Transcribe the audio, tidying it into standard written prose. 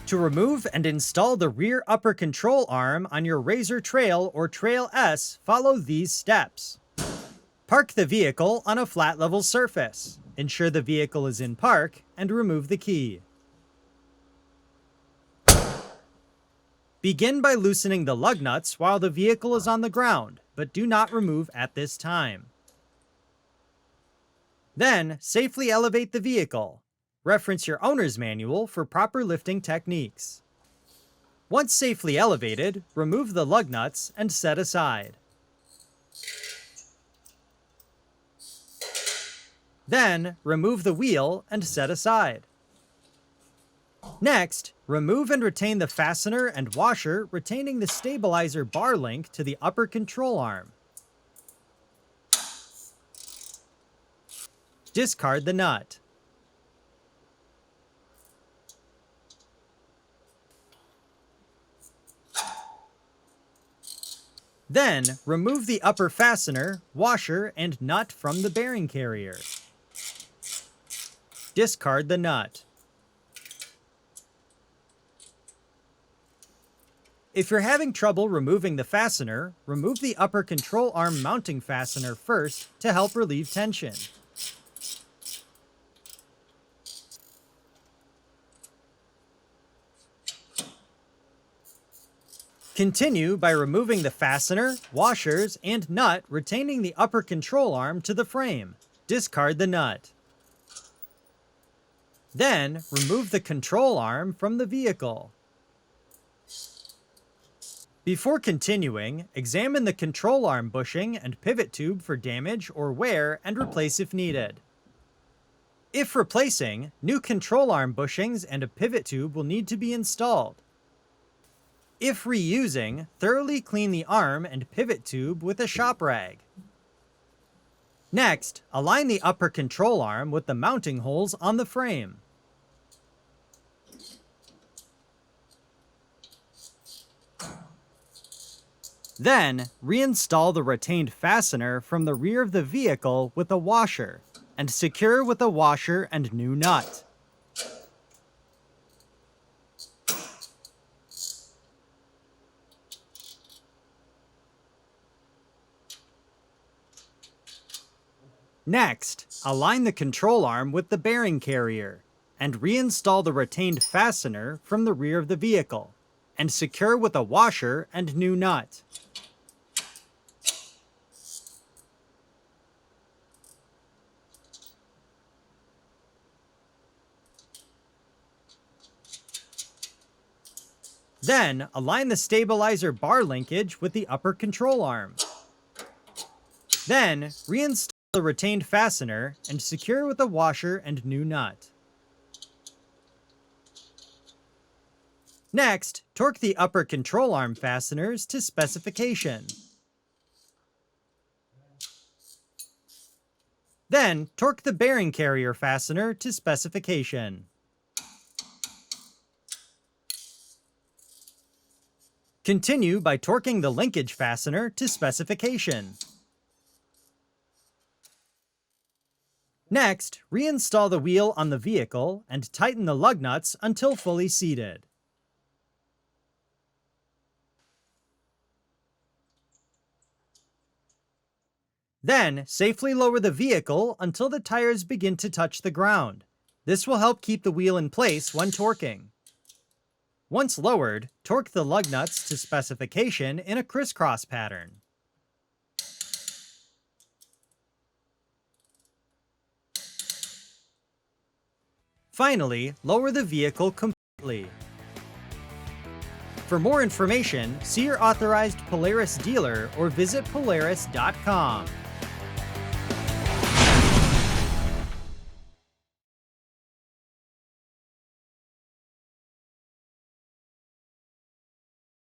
To remove and install the rear upper control arm on your RZR Trail or Trail S, follow these steps. Park the vehicle on a flat level surface. Ensure the vehicle is in park and remove the key. Begin by loosening the lug nuts while the vehicle is on the ground, but do not remove at this time. Then, safely elevate the vehicle. Reference your owner's manual for proper lifting techniques. Once safely elevated, remove the lug nuts and set aside. Then, remove the wheel and set aside. Next, remove and retain the fastener and washer retaining the stabilizer bar link to the upper control arm. Discard the nut. Then, remove the upper fastener, washer, and nut from the bearing carrier. Discard the nut. If you're having trouble removing the fastener, remove the upper control arm mounting fastener first to help relieve tension. Continue by removing the fastener, washers, and nut retaining the upper control arm to the frame. Discard the nut. Then, remove the control arm from the vehicle. Before continuing, examine the control arm bushing and pivot tube for damage or wear and replace if needed. If replacing, new control arm bushings and a pivot tube will need to be installed. If reusing, thoroughly clean the arm and pivot tube with a shop rag. Next, align the upper control arm with the mounting holes on the frame. Then, reinstall the retained fastener from the rear of the vehicle with a washer, and secure with a washer and new nut. Next, align the control arm with the bearing carrier, and reinstall the retained fastener from the rear of the vehicle, and secure with a washer and new nut. Then, align the stabilizer bar linkage with the upper control arm. Then, reinstall the retained fastener and secure with a washer and new nut. Next, torque the upper control arm fasteners to specification. Then, torque the bearing carrier fastener to specification. Continue by torquing the linkage fastener to specification. Next, reinstall the wheel on the vehicle and tighten the lug nuts until fully seated. Then, safely lower the vehicle until the tires begin to touch the ground. This will help keep the wheel in place when torquing. Once lowered, torque the lug nuts to specification in a crisscross pattern. Finally, lower the vehicle completely. For more information, see your authorized Polaris dealer or visit Polaris.com.